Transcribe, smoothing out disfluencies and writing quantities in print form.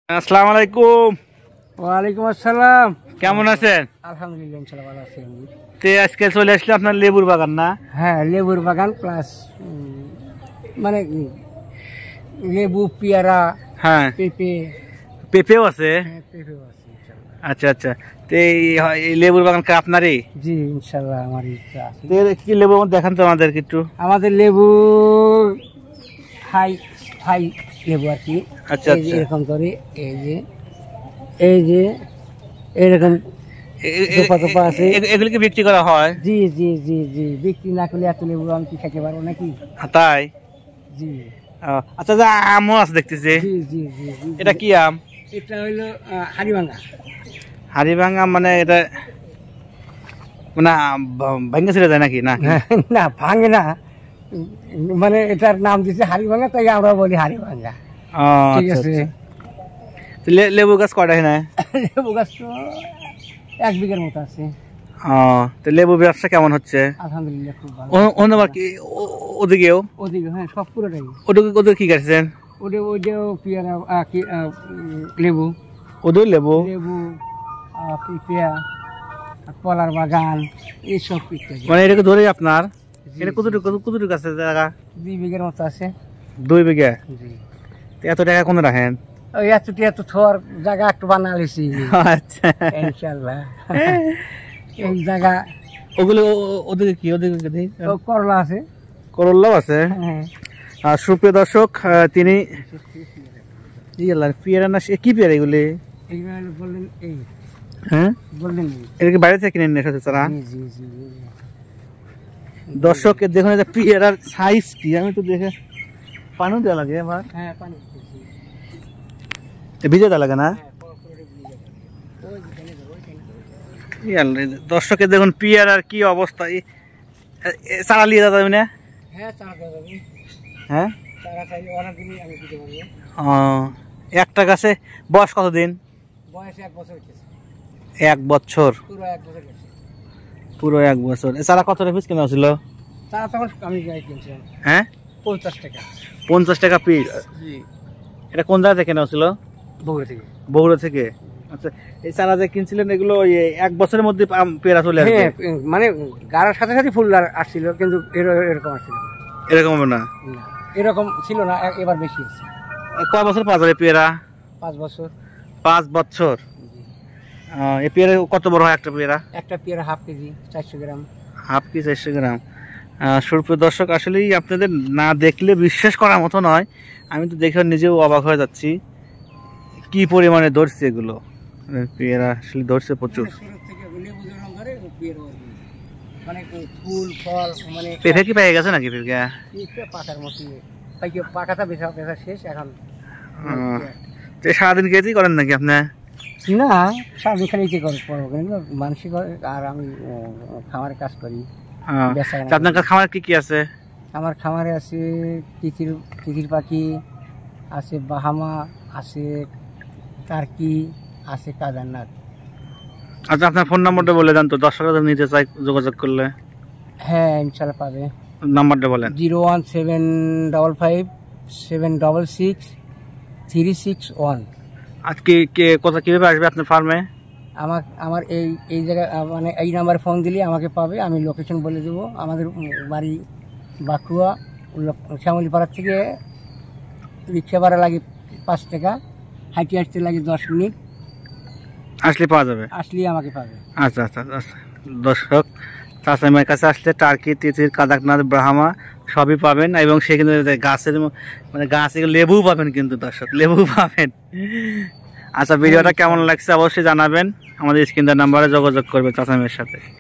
আসসালামু আলাইকুম। ওয়ালাইকুম আসসালাম। কেমন আছেন? আলহামদুলিল্লাহ, ইনশাআল্লাহ ভালো আছি আমি। তে আজকে চলে আসলে আপনার লেবুর বাগান না? হ্যাঁ, লেবুর বাগান প্লাস মানে লেবু, পেয়ারা, হ্যাঁ, পেঁপে। পেঁপেও আছে। হ্যাঁ, পেঁপেও আছে ইনশাআল্লাহ। আচ্ছা আচ্ছা। তে এই লেবুর বাগান কা আপনারই? জি ইনশাআল্লাহ আমার ইচ্ছা আছে। তে কি লেবু দেখান তো আমাদেরকে একটু। আমাদের লেবু হাই হাই লেবু আর কি। আচ্ছা এই যে আচ্ছা। এরকম করে এই যে এরকম দোপা দোপা আছে। এগুলো কি বিক্রি করা হয়? জি জি জি জি, বিক্রি না করলে এত লেবু আমি কি খেতে পারবো নাকি? তাই? জি। আচ্ছা, যা আমও আছে দেখতেছি। জি জি জি জি। এটা কি আম? এটা হইলো হাড়িভাঙ্গা। হাড়িভাঙ্গা মানে এটা মানে ভাঙ্গা ছিল যায় নাকি না? না, ভাঙে না, মানে এটার নাম দিচ্ছে হাড়িভাঙ্গা, তাই আমরা বলি হাড়িভাঙ্গা। ঠিক আচ্ছা আছে। আচ্ছা। লেবু গাছ কয়টা এখানে? লেবু গাছ তো 1 বিঘার মতো আছে। তো লেবু ব্যবসা কেমন হচ্ছে? আলহামদুলিল্লাহ খুব ভালো। অন্যবার কি ওদিকেও? ওদিকে হ্যাঁ, সব পুরোটাই। ওদের কি গাছছেন? ওইটাও পেয়ারা, লেবু ওদের লেবু? লেবু, পেঁপা, কলার বাগান, এইসব ইত্যাদি। মানে এটাকে ধরে আপনার জি, এটা কতটুকু আছে জায়গা? 2 বিঘার মতো আছে। 2 বিঘা? জি। তো এত টাকা কোন রাখেন? ওই এত থর জায়গা একটু বানালিছি আচ্ছা। ইনশাআল্লাহ। এই জায়গা ওগুলো ওদিকে কি? ওদিকে করলা আছে। করল্লাও আছে। হ্যাঁ। আর সুপ্রিয় দর্শক, তিনি পেয়ারা না কি পেয়ারা এগুলি? এইগুলো বললেন এই হ্যাঁ, বললেন এটা কি বাইরে থেকে কিনে নিয়ে এসেছে তারা? জি জি জি। দর্শক দেখুন যে পেয়ারার সাইজ কি, আমি তো দেখে পানি দেওয়া লাগে আমার। হ্যাঁ, পানি ভিজে দেওয়া লাগে না? দর্শকের দেখুন পেয়ারার কি অবস্থা। চারা নিয়ে যাবে না? হ্যাঁ, চারা দেওয়া যাবে। হ্যাঁ, চারা চাইলে অর্ডার দিলে আমি দিতে পারবো। একটা গাছে বয়স কতদিন? বয়স 1 বছর হচ্ছে। 1 বছর? পুরো 1 বছর গেছে। পুরো 1 বছর। চারা কত পিস কেনা ছিল? চারা তখন আমি কিনছিলাম। হ্যাঁ, 50 টাকা। 50 টাকা পিস? জি। এটা কোন জায়গা থেকে কেনা ছিল? বগুড়া থেকে। বগুড়া থেকে। আচ্ছা, এই চারা যে কিনছিলেন এগুলো 1 বছরের মধ্যে পেয়ারা চলে আসবে? হ্যাঁ, মানে গাড়ার সাথে সাথে ফুল আসছিল, কিন্তু এরকম আসছিল না। এরকম হবে না? না, এরকম ছিল না, এবার বেশি আছে। কয় বছর পাওয়া যাবে পেয়ারা? 5 বছর। 5 বছর? এই পেয়ারা কত বড় হয় একটা পেয়ারা? একটা পেয়ারা হাফ কেজি, 400 গ্রাম। হাফ কেজি 400 গ্রাম। সুপ্রিয় দর্শক, আসলেই আপনাদের না দেখলে বিশ্বাস করার মতো নয়। আমি তো দেখে নিজেও অবাক হয়ে যাচ্ছি কি পরিমাণে ধরছে এগুলো। পেয়ারা আসলে ধরছে প্রচুর। মানে ফুল ফল মানে পেঁপে কি পেয়ে গেছে নাকি? পেঁপে পাকার মতো পাকাটা বেচা শেষ এখন। সারাদিন কেজি করেন নাকি আপনি? না, সারাদিন খালি ইচ্ছে করে পড়বো, কিন্তু মানুষই করে, আর আমি খামারে কাজ করি। আপনার খামার কি কি আছে? আমার খামারে আছে তিতির পাখি আছে, বাহামা আছে, টার্কি আছে, কাদারনাথ। আচ্ছা, আপনার ফোন নাম্বারটা বলে দেন তো, দর্শকরা নিতে চাই যোগাযোগ করলে। হ্যাঁ, ইনশাল্লাহ পাবে। নাম্বারটা বলেন। 01755 766 361। আজকে কথা কিভাবে আসবে আপনার ফার্মে? আমার এই জায়গায় মানে এই নাম্বারে ফোন দিলে আমাকে পাবে। আমি লোকেশন বলে দেবো। আমাদের বাড়ি বাঁকুড়া, শ্যামলীপাড়ার থেকে রিক্সা ভাড়া লাগে 5 টাকা, হাঁটি আসতে লাগে 10 মিনিট। আসলে পাওয়া যাবে? আসলেই আমাকে পাবে। আচ্ছা আচ্ছা আচ্ছা। দর্শক, চাচামের কাছে আসলে টার্কি, তিতির, কাদাকনাথ, ব্রাহ্মা সবই পাবেন, এবং সেখানে গাছের মানে গাছে লেবু পাবেন, কিন্তু দর্শক লেবু পাবেন। আচ্ছা, ভিডিওটা কেমন লাগছে অবশ্যই জানাবেন। আমাদের স্ক্রিনের নাম্বারে যোগাযোগ করবে চাচামের সাথে।